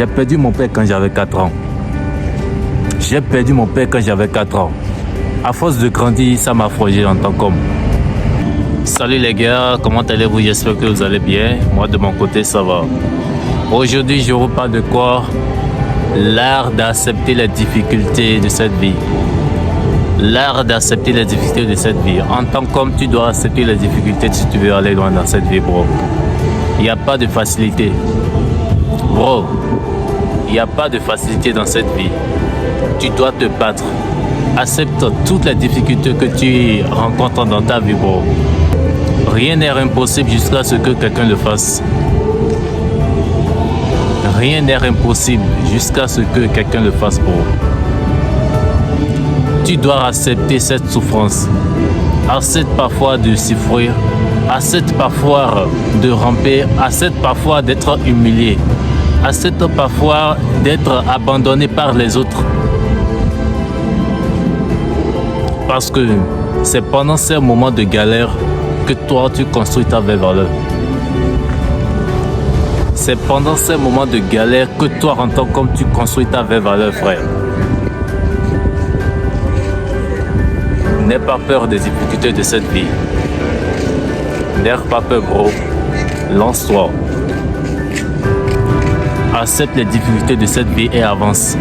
J'ai perdu mon père quand j'avais 4 ans. J'ai perdu mon père quand j'avais 4 ans. À force de grandir, ça m'a forgé en tant qu'homme. Salut les gars, comment allez-vous? J'espère que vous allez bien. Moi de mon côté, ça va. Aujourd'hui, je vous parle de quoi? L'art d'accepter les difficultés de cette vie. L'art d'accepter les difficultés de cette vie. En tant qu'homme, tu dois accepter les difficultés si tu veux aller loin dans cette vie, bro. Il n'y a pas de facilité. Bro, il n'y a pas de facilité dans cette vie. Tu dois te battre. Accepte toutes les difficultés que tu rencontres dans ta vie, bro. Rien n'est impossible jusqu'à ce que quelqu'un le fasse. Rien n'est impossible jusqu'à ce que quelqu'un le fasse, bro. Tu dois accepter cette souffrance. Accepte parfois de souffrir. Accepte parfois de ramper. Accepte parfois d'être humilié. Accepte parfois d'être abandonné par les autres. Parce que c'est pendant ces moments de galère que toi, tu construis ta vraie valeur. C'est pendant ces moments de galère que toi, en tant qu'homme, tu construis ta vraie valeur, frère. N'aie pas peur des difficultés de cette vie. N'aie pas peur, bro. Lance-toi. Accepte les difficultés de cette vie et avance.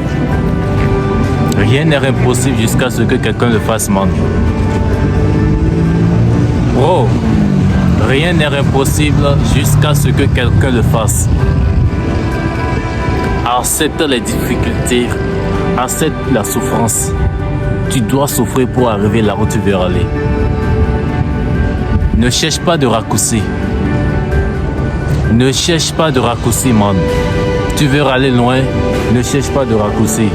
Rien n'est impossible jusqu'à ce que quelqu'un le fasse, man. Bro, rien n'est impossible jusqu'à ce que quelqu'un le fasse. Accepte les difficultés. Accepte la souffrance. Tu dois souffrir pour arriver là où tu veux aller. Ne cherche pas de raccourci. Ne cherche pas de raccourci, man. Tu veux aller loin, ne cherche pas de raccourci.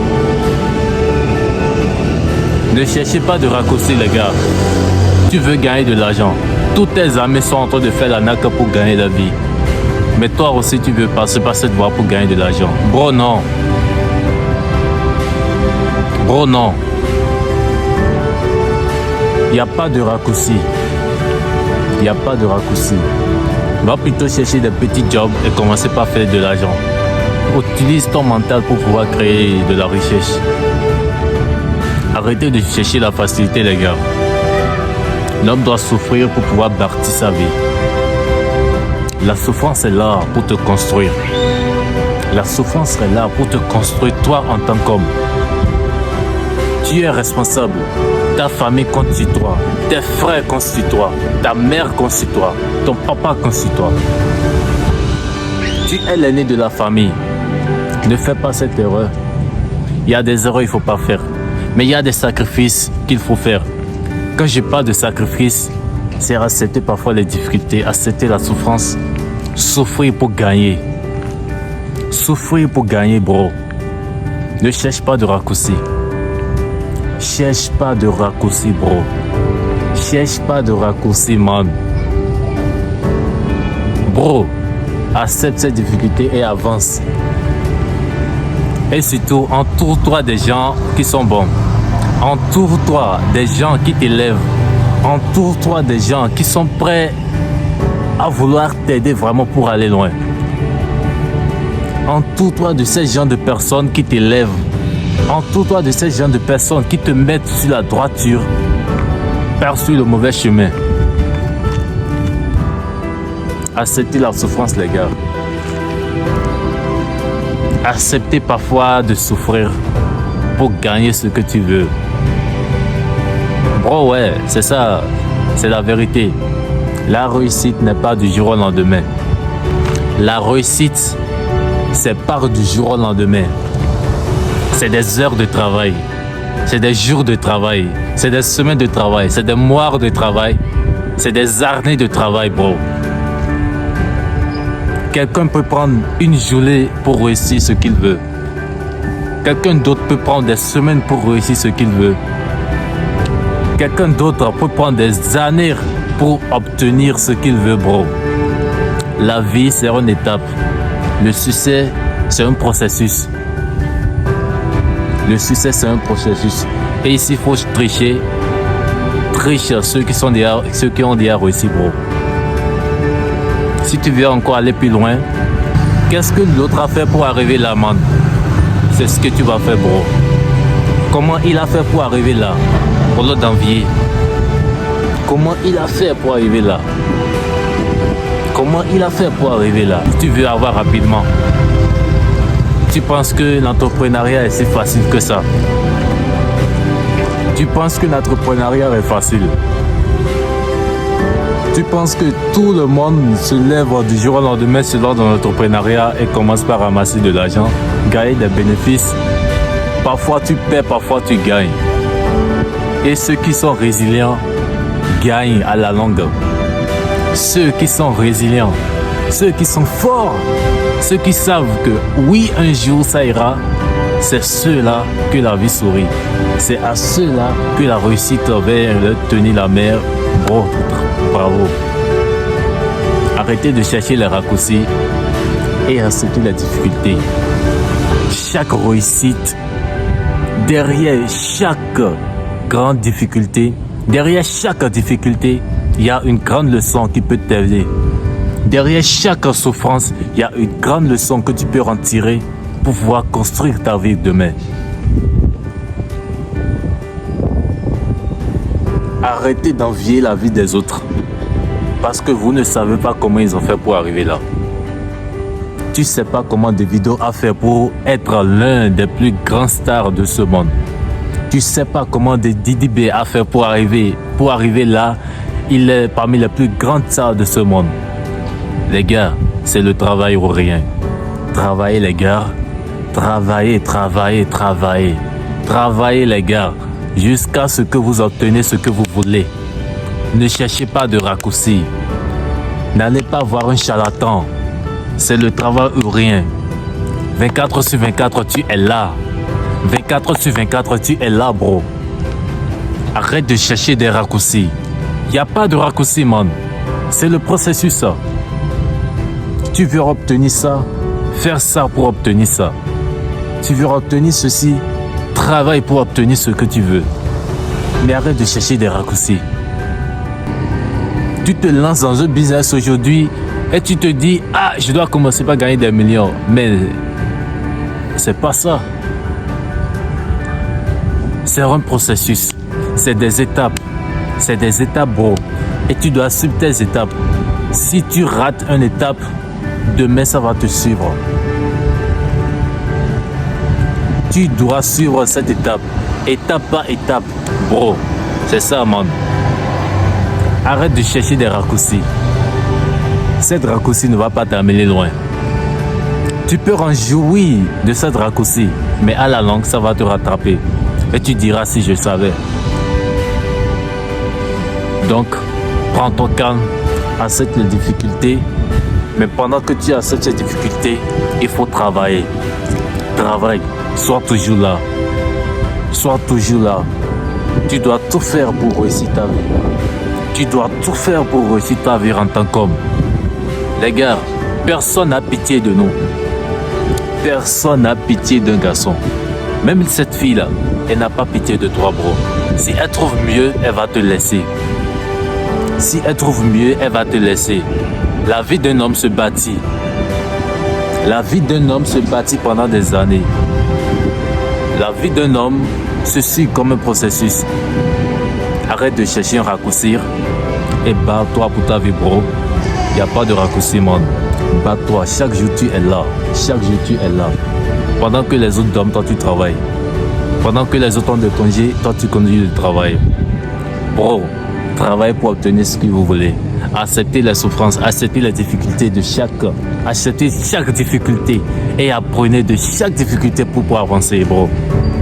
Ne cherchez pas de raccourci, les gars. Tu veux gagner de l'argent. Toutes tes amis sont en train de faire la naque pour gagner la vie. Mais toi aussi, tu veux passer par cette voie pour gagner de l'argent. Bro, non. Bro, non. Il n'y a pas de raccourci. Il n'y a pas de raccourci. Va plutôt chercher des petits jobs et commencer par faire de l'argent. Utilise ton mental pour pouvoir créer de la richesse. Arrêtez de chercher la facilité, les gars. L'homme doit souffrir pour pouvoir bâtir sa vie. La souffrance est là pour te construire. La souffrance est là pour te construire toi en tant qu'homme. Tu es responsable. Ta famille compte sur toi. Tes frères comptent sur toi. Ta mère compte sur toi. Ton papa compte sur toi. Tu es l'aîné de la famille. Ne fais pas cette erreur. Il y a des erreurs qu'il ne faut pas faire. Mais il y a des sacrifices qu'il faut faire. Quand je parle de sacrifice, c'est accepter parfois les difficultés, accepter la souffrance, souffrir pour gagner. Souffrir pour gagner, bro. Ne cherche pas de raccourci. Cherche pas de raccourci, bro. Cherche pas de raccourci, man. Bro, accepte ces difficultés et avance. Et surtout, entoure-toi des gens qui sont bons. Entoure-toi des gens qui t'élèvent. Entoure-toi des gens qui sont prêts à vouloir t'aider vraiment pour aller loin. Entoure-toi de ces gens de personnes qui t'élèvent. Entoure-toi de ces gens de personnes qui te mettent sur la droiture, pas sur le mauvais chemin. Acceptez la souffrance, les gars. Acceptez parfois de souffrir pour gagner ce que tu veux. Bro, ouais, c'est ça. C'est la vérité. La réussite n'est pas du jour au lendemain. La réussite, c'est pas du jour au lendemain. C'est des heures de travail. C'est des jours de travail. C'est des semaines de travail. C'est des mois de travail. C'est des années de travail, bro. Quelqu'un peut prendre une journée pour réussir ce qu'il veut. Quelqu'un d'autre peut prendre des semaines pour réussir ce qu'il veut. Quelqu'un d'autre peut prendre des années pour obtenir ce qu'il veut, bro. La vie, c'est une étape. Le succès, c'est un processus. Le succès, c'est un processus. Et ici, il faut tricher. Triche ceux qui ont déjà réussi, bro. Si tu veux encore aller plus loin, Qu'est-ce que l'autre a fait pour arriver là, man? C'est ce que tu vas faire, bro. Comment il a fait pour arriver là? Au lieu d'envier. Comment il a fait pour arriver là? Comment il a fait pour arriver là? Tu veux avoir rapidement. Tu penses que l'entrepreneuriat est si facile que ça? Tu penses que l'entrepreneuriat est facile? Tu penses que tout le monde se lève du jour au lendemain, se lance dans l'entrepreneuriat et commence par ramasser de l'argent, gagner des bénéfices? Parfois tu perds, parfois tu gagnes. Et ceux qui sont résilients gagnent à la longue. Ceux qui sont résilients, ceux qui sont forts, ceux qui savent que oui, un jour ça ira, c'est ceux-là que la vie sourit. C'est à ceux-là que la réussite va leur tenir la mer. Bon, bravo. Arrêtez de chercher les raccourcis et acceptez la difficulté. Chaque réussite, derrière chaque grande difficulté, il y a une grande leçon qui peut t'aider. Derrière chaque souffrance, il y a une grande leçon que tu peux en tirer pour pouvoir construire ta vie demain. Arrêtez d'envier la vie des autres parce que vous ne savez pas comment ils ont fait pour arriver là. Tu ne sais pas comment Davido a fait pour être l'un des plus grands stars de ce monde. Tu ne sais pas comment Didi B a fait pour arriver là. Il est parmi les plus grandes stars de ce monde. Les gars, c'est le travail ou rien. Travaillez les gars. Travaillez les gars. Jusqu'à ce que vous obtenez ce que vous voulez. Ne cherchez pas de raccourcis. N'allez pas voir un charlatan. C'est le travail ou rien. 24 sur 24, tu es là. 24 sur 24, tu es là, bro. Arrête de chercher des raccourcis. Il n'y a pas de raccourcis, man. C'est le processus, ça. Tu veux obtenir ça, faire ça pour obtenir ça. Tu veux obtenir ceci, travaille pour obtenir ce que tu veux. Mais arrête de chercher des raccourcis. Tu te lances dans un business aujourd'hui et tu te dis, ah, je dois commencer par gagner des millions. Mais c'est pas ça. C'est un processus. C'est des étapes. C'est des étapes, bro. Et tu dois suivre tes étapes. Si tu rates une étape, demain ça va te suivre. Tu dois suivre cette étape. Étape par étape, bro. C'est ça, man. Arrête de chercher des raccourcis. Cette raccourci ne va pas t'amener loin. Tu peux en jouir de cette raccourci, mais à la longue, ça va te rattraper. Et tu diras si je savais. Donc, prends ton calme, accepte les difficultés. Mais pendant que tu acceptes ces difficultés, il faut travailler. Travaille, sois toujours là. Sois toujours là. Tu dois tout faire pour réussir ta vie. Tu dois tout faire pour réussir ta vie en tant qu'homme. Les gars, personne n'a pitié de nous. Personne n'a pitié d'un garçon. Même cette fille-là, elle n'a pas pitié de toi, bro. Si elle trouve mieux, elle va te laisser. Si elle trouve mieux, elle va te laisser. La vie d'un homme se bâtit. La vie d'un homme se bâtit pendant des années. La vie d'un homme se suit comme un processus. Arrête de chercher un raccourci et bats-toi pour ta vie, bro. Il n'y a pas de raccourci, man. Bats-toi. Chaque jour, tu es là. Chaque jour, tu es là. Pendant que les autres dorment, toi, tu travailles. Pendant que les autres ont des congés, toi, tu continues de travailler. Bro, travaillez pour obtenir ce que vous voulez. Acceptez les souffrances, acceptez les difficultés de acceptez chaque difficulté et apprenez de chaque difficulté pour pouvoir avancer, bro.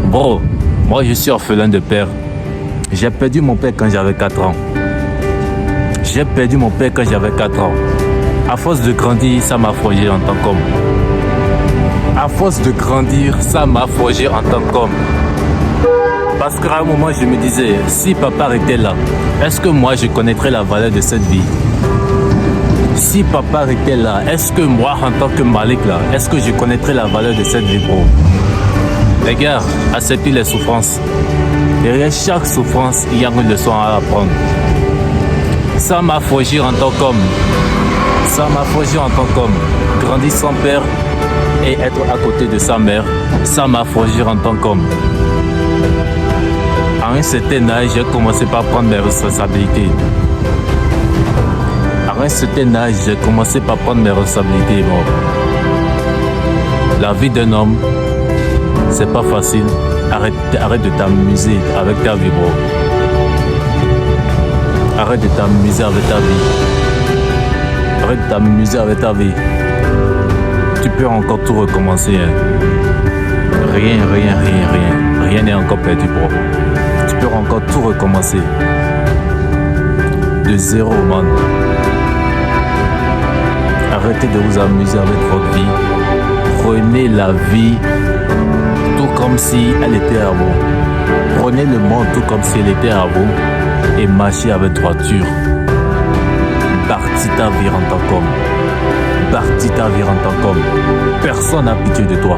Bro, moi, je suis orphelin de père. J'ai perdu mon père quand j'avais 4 ans. J'ai perdu mon père quand j'avais 4 ans. À force de grandir, ça m'a forgé en tant qu'homme. À force de grandir, ça m'a forgé en tant qu'homme. Parce qu'à un moment, je me disais, si papa était là, est-ce que moi, je connaîtrais la valeur de cette vie? Si papa était là, est-ce que moi, en tant que Malik, là, est-ce que je connaîtrais la valeur de cette vie, bro? Les gars, acceptez les souffrances. Derrière chaque souffrance, il y a une leçon à apprendre. Ça m'a forgé en tant qu'homme. Ça m'a forgé en tant qu'homme. grandi sans père et être à côté de sa mère, ça m'a forgé en tant qu'homme. À un certain âge, j'ai commencé par prendre mes responsabilités. À un certain âge, j'ai commencé par prendre mes responsabilités. Bon. La vie d'un homme, c'est pas facile. Arrête de t'amuser avec ta vie, bro. Arrête de t'amuser avec ta vie. Arrête de t'amuser avec ta vie. Tu peux encore tout recommencer. Hein. Rien n'est encore perdu, bro. Tu peux encore tout recommencer. De zéro, man. Arrêtez de vous amuser avec votre vie. Prenez la vie tout comme si elle était à vous. Prenez le monde tout comme si elle était à vous. Et marchez avec droiture. Bâtis ta vie en tant qu'homme. Bâtis ta vie en tant qu'homme. Personne n'a pitié de toi.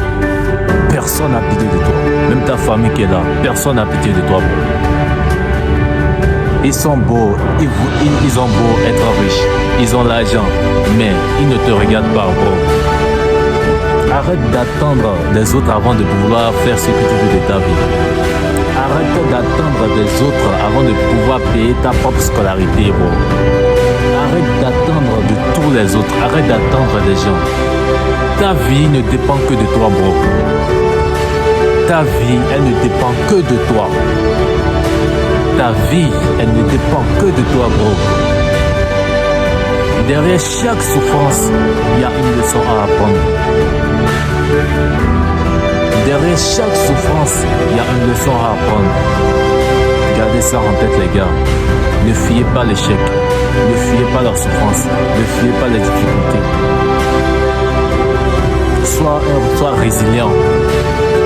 Personne n'a pitié de toi. Même ta famille qui est là, personne n'a pitié de toi. Ils sont beaux, ils ont beau être riches, ils ont l'argent, mais ils ne te regardent pas, bro. Arrête d'attendre des autres avant de pouvoir faire ce que tu veux de ta vie. Arrête d'attendre des autres avant de pouvoir payer ta propre scolarité, bro. Arrête d'attendre de tous les autres. Arrête d'attendre des gens. Ta vie ne dépend que de toi, bro. Ta vie, elle ne dépend que de toi. Ta vie, elle ne dépend que de toi, bro. Derrière chaque souffrance, il y a une leçon à apprendre. Derrière chaque souffrance, il y a une leçon à apprendre. Gardez ça en tête, les gars. Ne fuyez pas l'échec. Ne fuyez pas leur souffrance. Ne fuyez pas les difficultés. Sois résilient.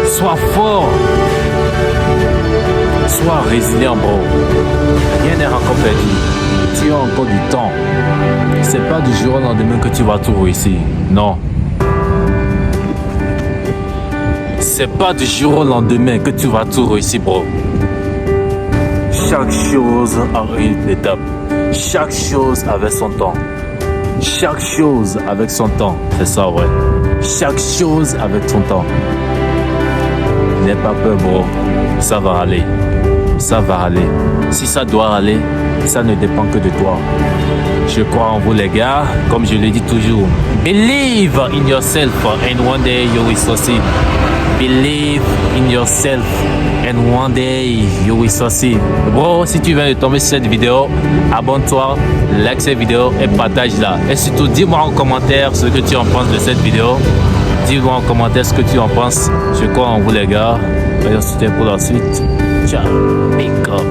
Sois fort. Sois résilient, bro. Rien n'est encore perdu. Tu as encore du temps. C'est pas du jour au lendemain que tu vas tout réussir. Non. C'est pas du jour au lendemain que tu vas tout réussir, bro. Chaque chose a une étape. Chaque chose avec son temps. Chaque chose avec son temps. C'est ça, ouais. Chaque chose avec son temps. N'aie pas peur, bro. Ça va aller. Ça va aller. Si ça doit aller, ça ne dépend que de toi. Je crois en vous, les gars. Comme je le dis toujours, believe in yourself and one day you will succeed. Believe in yourself and one day you will succeed. Bro, si tu viens de tomber sur cette vidéo, abonne-toi, like cette vidéo et partage-la. Et surtout, dis-moi en commentaire ce que tu en penses de cette vidéo. Dis-moi en commentaire ce que tu en penses. Je crois en vous, les gars. Et on se tient pour la suite. Ciao. Big up.